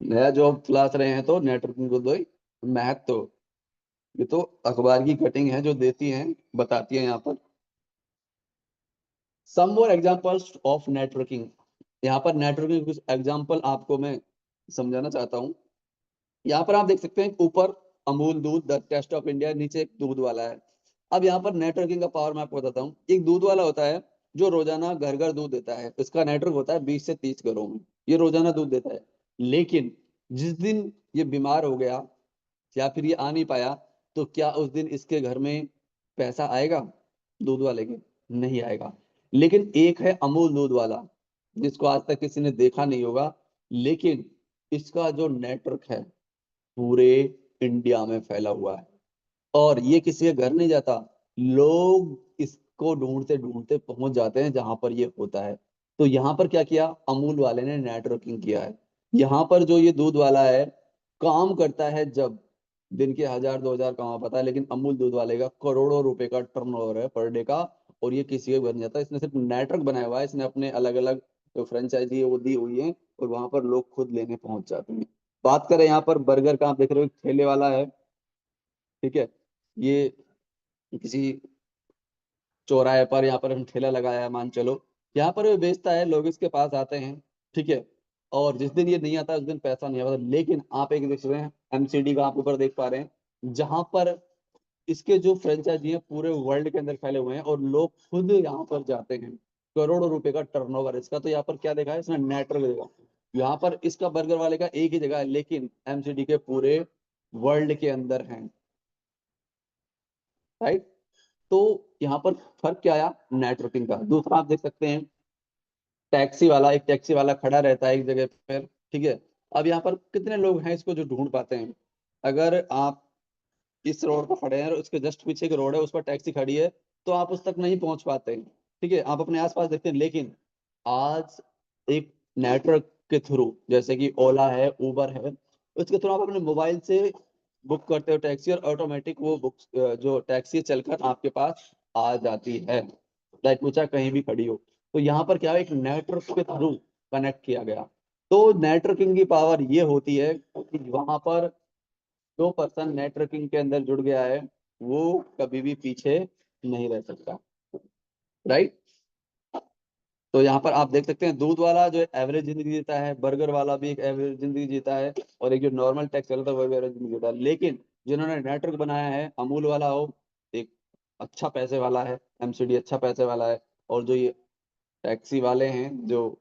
नया जॉब तलाश रहे हैं तो नेटवर्किंग को दो महत्व। ये तो अखबार की कटिंग है जो देती हैं, बताती है यहाँ पर। सम मोर एग्जांपल्स ऑफ नेटवर्किंग, यहाँ पर नेटवर्किंग कुछ एग्जांपल आपको मैं समझाना चाहता हूँ। यहाँ पर आप देख सकते हैं ऊपर अमूल दूध द टेस्ट ऑफ इंडिया, नीचे एक दूध वाला है। अब यहाँ पर नेटवर्किंग का पावर मैं आपको बताता हूँ। एक दूध वाला होता है जो रोजाना घर घर दूध देता है, इसका नेटवर्क होता है 20 से 30 घरों में, ये रोजाना दूध देता है। लेकिन जिस दिन ये बीमार हो गया या फिर ये आ नहीं पाया, तो क्या उस दिन इसके घर में पैसा आएगा दूध वाले के? नहीं आएगा। लेकिन एक है अमूल दूध वाला, जिसको आज तक किसी ने देखा नहीं होगा, लेकिन इसका जो नेटवर्क है पूरे इंडिया में फैला हुआ है, और ये किसी के घर नहीं जाता, लोग इसको ढूंढते ढूंढते पहुंच जाते हैं जहां पर ये होता है। तो यहाँ पर क्या किया अमूल वाले ने, नेटवर्किंग किया है। यहाँ पर जो ये दूध वाला है काम करता है जब दिन के 1,000 2,000 कमा पाता है, लेकिन अमूल दूध वाले का करोड़ों रुपए का टर्नओवर है पर डे का, और ये किसी के घर नहीं जाता। इसने सिर्फ नेटवर्क बनाया हुआ है, इसने अपने अलग अलग जो फ्रेंचाइजी है वो दी हुई है, और वहां पर लोग खुद लेने पहुंच जाते हैं। बात करें यहाँ पर बर्गर का, आप देख रहे हो एक ठेले वाला है, ठीक है, ये किसी चौराहे पर यहाँ पर हम ठेला लगाया है मान चलो, यहाँ पर वो बेचता है, लोग इसके पास आते हैं, ठीक है, और जिस दिन ये नहीं आता उस दिन पैसा नहीं आता। लेकिन आप एक देख रहे हैं एमसीडी का, आप ऊपर देख पा रहे हैं, जहां पर इसके जो फ्रेंचाइजी है पूरे वर्ल्ड के अंदर फैले हुए हैं, और लोग खुद यहाँ पर जाते हैं। करोड़ों रुपए का टर्नओवर इसका। तो यहाँ पर क्या देखा है इसने, नेटवर्क देखा। यहाँ पर इसका बर्गर वाले का एक ही जगह है, लेकिन एमसीडी के पूरे वर्ल्ड के अंदर है, राइट। तो यहाँ पर फर्क क्या आया नेटवर्किंग का। दूसरा आप देख सकते हैं टैक्सी वाला, एक टैक्सी वाला खड़ा रहता है एक जगह पर, ठीक है। अब यहाँ पर कितने लोग हैं इसको जो ढूंढ पाते हैं। अगर आप इस रोड पर खड़े हैं और उसके जस्ट पीछे एक रोड है, उस पर टैक्सी खड़ी है, तो आप उस तक नहीं पहुंच पाते हैं, ठीक है, आप अपने आसपास देखते हैं। लेकिन आज एक नेटवर्क के थ्रू, जैसे कि ओला है, उबर है, उसके थ्रू आप अपने मोबाइल से बुक करते हो टैक्सी, और ऑटोमेटिक वो बुक जो टैक्सी चलकर आपके पास आ जाती है, लाइक पूछा कहीं भी खड़ी हो। तो यहाँ पर क्या है, एक नेटवर्क के थ्रू कनेक्ट किया गया। तो नेटवर्किंग की पावर ये होती है कि वहां पर जो पर्सन नेटवर्किंग के अंदर जुड़ गया है वो कभी भी पीछे नहीं रह सकता, राइट। तो यहाँ पर आप देख सकते हैं दूध वाला जो एवरेज जिंदगी जीता है, बर्गर वाला भी एक एवरेज जिंदगी जीता है, और एक जो नॉर्मल टैक्स चलता है वो एवरेज जिंदगी जीता है। लेकिन जिन्होंने नेटवर्क बनाया है, अमूल वाला हो एक अच्छा पैसे वाला है, एमसीडी अच्छा पैसे वाला है, और जो ये टैक्सी वाले हैं जो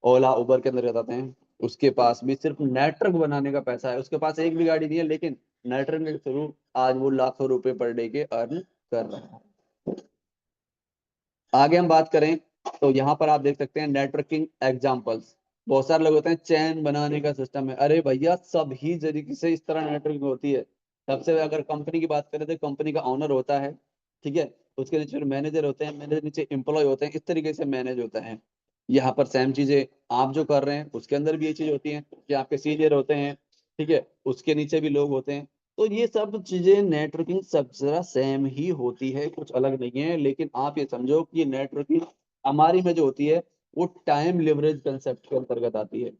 ओला उबर के अंदर बताते हैं, उसके पास भी सिर्फ नेटवर्क बनाने का पैसा है। उसके पास एक भी गाड़ी नहीं है, लेकिन नेटवर्क के थ्रू आज वो लाखों रुपए पर डे के अर्न कर रहा है। आगे हम बात करें तो यहाँ पर आप देख सकते हैं नेटवर्किंग एग्जांपल्स। बहुत सारे लोग होते हैं चैन बनाने का सिस्टम है, अरे भैया सभी तरीके से इस तरह नेटवर्किंग होती है। सबसे अगर कंपनी की बात करें तो कंपनी का ऑनर होता है, ठीक है, उसके नीचे फिर मैनेजर होते हैं, मैनेजर नीचे एम्प्लॉय होते हैं, इस तरीके से मैनेज होता है। यहाँ पर सेम चीजें आप जो कर रहे हैं उसके अंदर भी ये चीज होती है कि आपके सीनियर होते हैं, ठीक है, उसके नीचे भी लोग होते हैं। तो ये सब चीजें नेटवर्किंग सब जरा सेम ही होती है, कुछ अलग नहीं है। लेकिन आप ये समझो कि ये नेटवर्किंग हमारी में जो होती है वो टाइम लिवरेज कंसेप्ट के अंतर्गत आती है,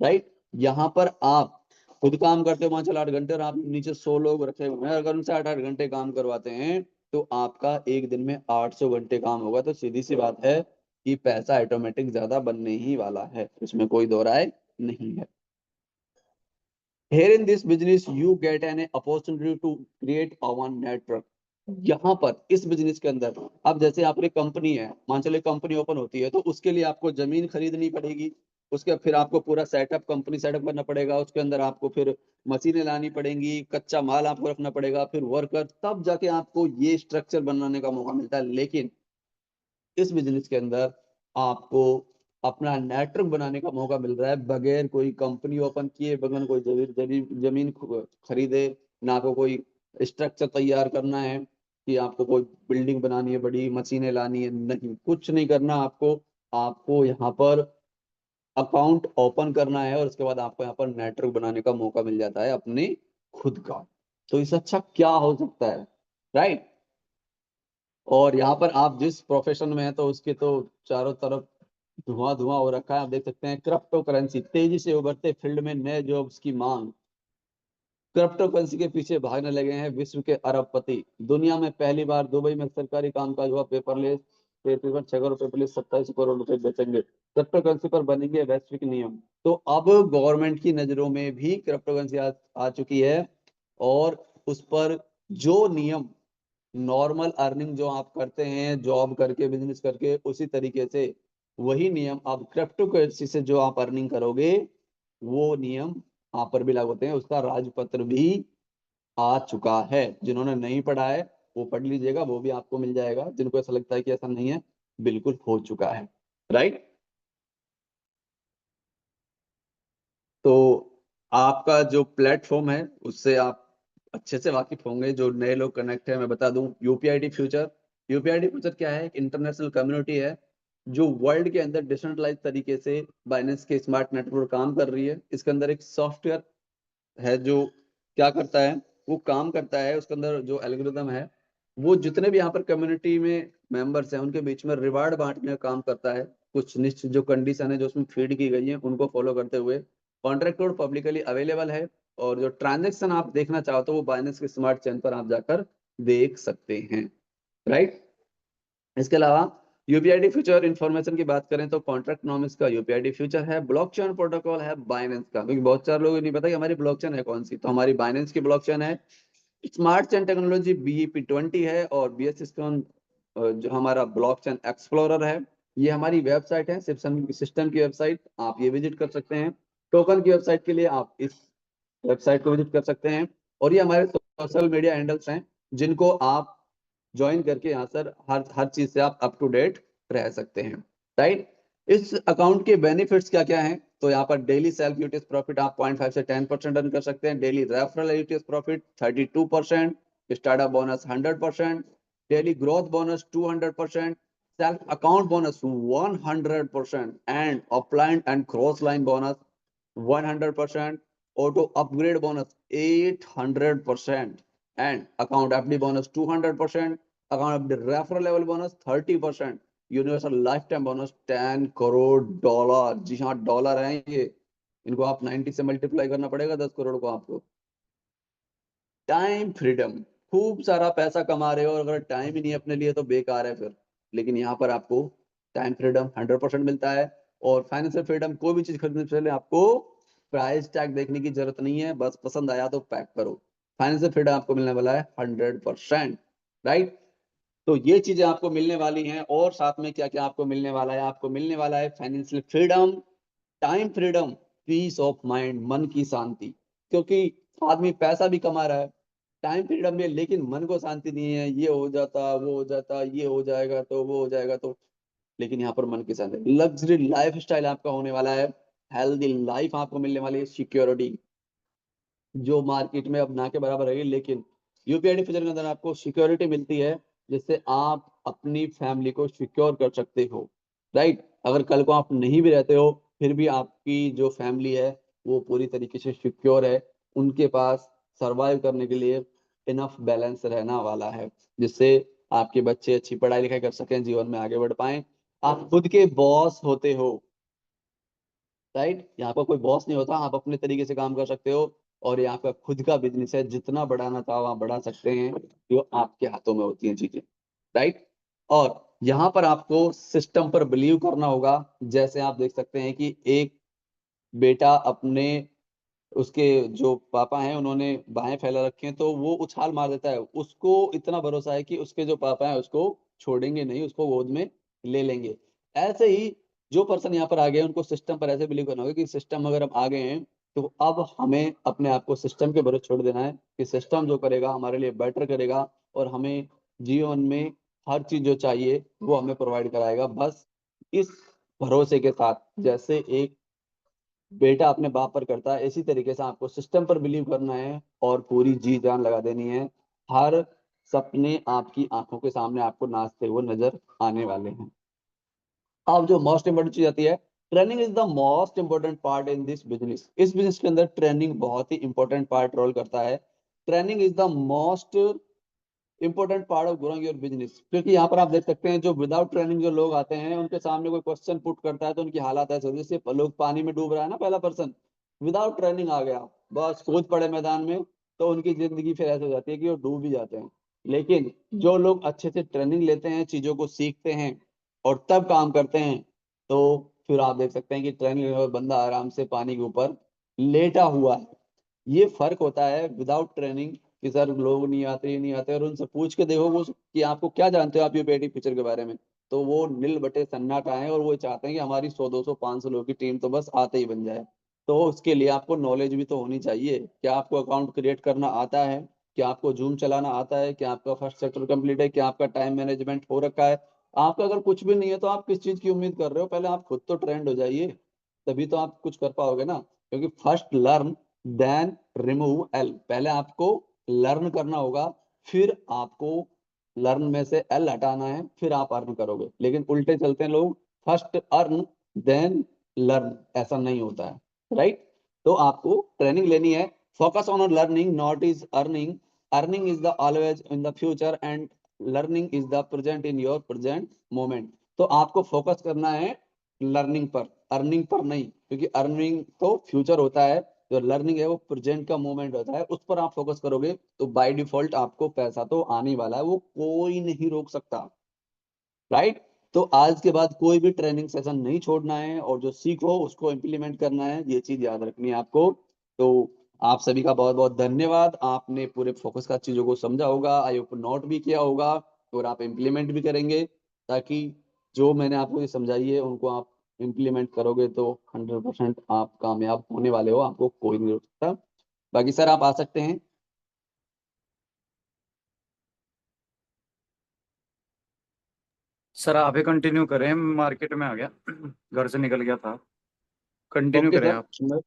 राइट। यहाँ पर आप खुद काम करते हो 5 8 घंटे और आप नीचे 100 लोग रखे हुए हैं, अगर उनसे 8 8 घंटे काम करवाते हैं तो आपका एक दिन में 800 घंटे काम होगा। तो सीधी सी बात है कि पैसा ऑटोमेटिक ज्यादा बनने ही वाला है, इसमें कोई दो राय नहीं है। Here in this business you get an opportunity to create our network। यहाँ पर इस बिजनेस के अंदर अब जैसे आपकी कंपनी है, मान चलिए कंपनी ओपन होती है तो उसके लिए आपको जमीन खरीदनी पड़ेगी, उसके फिर आपको पूरा सेटअप कंपनी सेटअप करना पड़ेगा, उसके अंदर आपको फिर मशीनें लानी पड़ेंगी, कच्चा माल आपको रखना पड़ेगा, फिर वर्कर, तब जाके आपको ये स्ट्रक्चर बनाने का मौका मिलता है। लेकिन इस बिजनेस के अंदर आपको अपना नेटवर्क बनाने का मौका मिल रहा है बगैर कोई कंपनी ओपन किए, बगैर कोई जमीन खरीदे, ना आपको कोई स्ट्रक्चर तैयार करना है कि आपको कोई बिल्डिंग बनानी है, बड़ी मशीनें लानी है, नहीं, कुछ नहीं करना आपको। आपको यहाँ पर अकाउंट ओपन करना है और उसके बाद आपको यहाँ पर नेटवर्क बनाने का मौका मिल जाता है अपने खुद का। तो इससे अच्छा क्या हो सकता है, राइट। और यहाँ पर आप जिस प्रोफेशन में है तो उसके तो चारों तरफ धुआं धुआं हो रखा है। आप देख सकते हैं क्रिप्टो करेंसी, तेजी से उभरते फील्ड में नए जॉब्स की मांग, क्रिप्टो करेंसी के पीछे भागने लगे हैं विश्व के अरबपति। दुनिया में पहली बार दुबई में सरकारी कामकाज हुआ, paperless, paper 6 crore paperless 27 crore रुपए बेचेंगे, क्रिप्टो करेंसी पर बनेंगे वैश्विक नियम। तो अब गवर्नमेंट की नजरों में भी क्रिप्टो करेंसी आ चुकी है, और उस पर जो नियम नॉर्मल अर्निंग जो आप करते हैं जॉब करके बिजनेस करके, उसी तरीके से वही नियम अब क्रिप्टो करेंसी से जो आप अर्निंग करोगे वो नियम आप पर भी लागू होते हैं। उसका राजपत्र भी आ चुका है। जिन्होंने नहीं पढ़ा है वो पढ़ लीजिएगा, वो भी आपको मिल जाएगा। जिनको ऐसा लगता है कि ऐसा नहीं है, बिल्कुल हो चुका है, राइट। तो आपका जो प्लेटफॉर्म है उससे आप अच्छे से वाकिफ होंगे। जो नए लोग कनेक्ट है, मैं बता दूं, यूपीआईडी फ्यूचर। यूपीआईडी फ्यूचर क्या है? एक इंटरनेशनल कम्युनिटी है जो वर्ल्ड के अंदर डिसेंट्रलाइज तरीके से बाइनेंस के स्मार्ट नेटवर्क काम कर रही है। इसके अंदर एक सॉफ्टवेयर है जो क्या करता है, वो काम करता है, उसके अंदर जो एल्गोरिदम है वो जितने भी यहाँ पर कम्युनिटी में मेंबर्स हैं उनके बीच में रिवार्ड बांटने का काम करता है। कुछ निश्चित जो कंडीशन है जो उसमें फीड की गई है उनको फॉलो करते हुए कॉन्ट्रैक्ट कोड पब्लिकली अवेलेबल है। और जो ट्रांजेक्शन आप देखना चाहते हो वो बाइनेंस के स्मार्ट चेन पर आप जाकर देख सकते हैं, राइट। इसके अलावा यूपीआईडी फ्यूचर इंफॉर्मेशन की बात करें तो कॉन्ट्रैक्टनॉमिक्स का यूपीआईडी फ्यूचर है, ब्लॉकचेन प्रोटोकॉल है बाइनेंस का, क्योंकि बहुत सारे लोगों को नहीं पता कि हमारी ब्लॉकचेन है कौन सी। तो हमारी बाइनेंस की ब्लॉकचेन है, स्मार्ट चेन टेक्नोलॉजी BEP20 है, और BSC जो हमारा ब्लॉकचेन एक्सप्लोरर है। ये हमारी वेबसाइट है, सिस्टम की वेबसाइट, आप ये विजिट कर सकते हैं। टोकन की वेबसाइट के लिए आप इस वेबसाइट को विजिट कर सकते हैं। और ये हमारे सोशल मीडिया हैंडल्स हैं जिनको आप ज्वाइन करके यहाँ सर हर हर चीज से आप अप टू डेट रह सकते हैं, राइट। इस अकाउंट के बेनिफिट्स क्या क्या हैं? तो यहाँ पर डेली सेल्फ यूटीएस प्रॉफिट आप 0.5 से 10% अर्न कर सकते हैं, daily referral UTS profit 32%, startup bonus 100%, daily growth bonus 200%, self account bonus 100%, and upline and cross line bonus 100%, auto upgrade bonus 800%, and account FD bonus 200%, account FD referral level bonus 30%, universal life time bonus 10 crore dollar. जी हाँ, dollar है ये, इनको आप 90 से multiply करना पड़ेगा 10 करोड़ को आपको। टाइम फ्रीडम, खूब सारा पैसा कमा रहे हो और अगर टाइम ही नहीं अपने लिए तो बेकार है फिर। लेकिन यहाँ पर आपको टाइम फ्रीडम 100% मिलता है। और फाइनेंशियल फ्रीडम, कोई भी चीज खरीदने से पहले आपको प्राइस टैग देखने की जरूरत नहीं है, बस पसंद आया तो पैक करो। फाइनेंशियल फ्रीडम आपको मिलने वाला है 100%, राइट। तो ये चीजें आपको मिलने वाली हैं, और साथ में क्या क्या आपको मिलने वाला है? आपको मिलने वाला है financial freedom, time freedom, peace of mind, मन की शांति। क्योंकि आदमी पैसा भी कमा रहा है, टाइम फ्रीडम भी है, लेकिन मन को शांति नहीं है। ये हो जाता, वो हो जाता, ये हो जाएगा तो वो हो जाएगा तो। लेकिन यहाँ पर मन की शांति, लग्जरी लाइफ स्टाइल आपका होने वाला है, हेल्दी लाइफ आपको मिलने वाली है, सिक्योरिटी जो मार्केट में अब ना के बराबर है, लेकिन यूपीआईडी फ्यूचर के अंदर आपको सिक्योरिटी मिलती है। जिससे आप अपनी फैमिली को सिक्योर कर सकते हो, राइट। अगर कल को आप नहीं भी रहते हो, फिर भी आपकी जो फैमिली है वो पूरी तरीके से सिक्योर है, उनके पास सरवाइव करने के लिए इनफ बैलेंस रहना वाला है, जिससे आपके बच्चे अच्छी पढ़ाई लिखाई कर सकें, जीवन में आगे बढ़ पाएं। आप खुद के बॉस होते हो, राइट। यहाँ पर कोई बॉस नहीं होता, आप अपने तरीके से काम कर सकते हो, और ये आपका खुद का बिजनेस है, जितना बढ़ाना चाहो आप बढ़ा सकते हैं, जो आपके हाथों में होती हैं चीजें, राइट। और यहाँ पर आपको सिस्टम पर बिलीव करना होगा। जैसे आप देख सकते हैं कि एक बेटा अपने, उसके जो पापा हैं उन्होंने बाहें फैला रखी हैं, तो वो उछाल मार देता है, उसको इतना भरोसा है कि उसके जो पापा हैं उसको छोड़ेंगे नहीं, उसको गोद में ले लेंगे। ऐसे ही जो पर्सन यहाँ पर आ गए उनको सिस्टम पर ऐसे बिलीव करना होगा कि सिस्टम अगर हम आ गए हैं, तो अब हमें अपने आप को सिस्टम के भरोसे छोड़ देना है, कि सिस्टम जो करेगा हमारे लिए बेटर करेगा, और हमें जीवन में हर चीज जो चाहिए वो हमें प्रोवाइड कराएगा, बस इस भरोसे के साथ। जैसे एक बेटा अपने बाप पर करता है, इसी तरीके से आपको सिस्टम पर बिलीव करना है और पूरी जी जान लगा देनी है। हर सपने आपकी आंखों के सामने आपको नाचते हुए नजर आने वाले हैं। अब जो मोस्ट इंपोर्टेंट चीज आती है, training is the most important part in this business. इस बिजनेस के अंदर ट्रेनिंग बहुत ही इंपॉर्टेंट पार्ट रोल करता है। Training is the most important part of growing your business, क्योंकि यहाँ पर आप देख सकते हैं जो विदाउट ट्रेनिंग जो लोग आते हैं, उनके सामने कोई क्वेश्चन पुट करता है तो उनकी हालत ऐसे होती है, जैसे लोग पानी में डूब रहा है ना, पहला पर्सन विदाउट ट्रेनिंग आ गया, बस कूद पड़े मैदान में, तो उनकी जिंदगी फिर ऐसे हो जाती है कि वो डूब ही जाते हैं। लेकिन जो लोग अच्छे से ट्रेनिंग लेते हैं, चीजों को सीखते हैं और तब काम करते हैं, तो फिर आप देख सकते हैं कि ट्रेनिंग लेने के बाद बंदा आराम से पानी के ऊपर लेटा हुआ है। ये फर्क होता है विदाउट ट्रेनिंग, कि सर लोग नहीं आते ही नहीं आते, और उनसे पूछ के देखो वो कि आपको क्या जानते हो आप यूपीआईटी फीचर के बारे में, तो वो नील बटे सन्नाटा है, और वो चाहते हैं कि हमारी 100 200 500 लोगों की टीम तो बस आते ही बन जाए। तो उसके लिए आपको नॉलेज भी तो होनी चाहिए। क्या आपको अकाउंट क्रिएट करना आता है? क्या आपको जूम चलाना आता है? क्या आपका फर्स्ट सेक्टर कंप्लीट है? क्या आपका टाइम मैनेजमेंट हो रखा है? आपका अगर कुछ भी नहीं है तो आप किस चीज की उम्मीद कर रहे हो? पहले आप खुद तो ट्रेंड हो जाइए, तभी तो आप कुछ कर पाओगे ना। क्योंकि first learn then remove L, पहले आपको लर्न करना होगा, फिर आपको लर्न में से एल हटाना है, फिर आप अर्न करोगे। लेकिन उल्टे चलते हैं लोग, फर्स्ट अर्न देन लर्न, ऐसा नहीं होता है, राइट। तो आपको ट्रेनिंग लेनी है। Focus on learning not is earning, earning is the always in the future and learning is the present in your present moment. तो आपको फोकस करना है लर्निंग पर, अर्निंग पर नहीं, क्योंकि अर्निंग तो फ्यूचर होता है, जो लर्निंग है वो प्रेजेंट का मोमेंट होता है, उस पर आप फोकस करोगे तो बाय डिफॉल्ट आपको पैसा तो आने वाला है, वो कोई नहीं रोक सकता, राइट। तो आज के बाद कोई भी ट्रेनिंग सेशन नहीं छोड़ना है, और जो सीखो उसको इम्प्लीमेंट करना है, ये चीज याद रखनी है आपको। तो आप सभी का बहुत बहुत धन्यवाद, आपने पूरे फोकस का चीजों को समझा होगा, आई होप नोट भी किया होगा, और आप इम्प्लीमेंट भी करेंगे, ताकि जो मैंने आपको ये समझाई है उनको आप इम्प्लीमेंट करोगे तो 100% आप कामयाब होने वाले हो, आपको कोई नहीं रोक सकता। बाकी सर आप आ सकते हैं। सर आप ही कंटिन्यू करें, मार्केट में आ गया घर से निकल गया था। कंटिन्यू ओके करें सर, आप।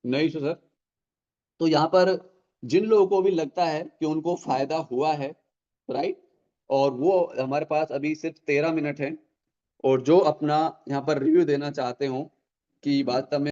नहीं सर। तो यहाँ पर जिन लोगों को भी लगता है कि उनको फायदा हुआ है, राइट, और वो हमारे पास अभी सिर्फ 13 मिनट है, और जो अपना यहाँ पर रिव्यू देना चाहते हो कि वास्तव में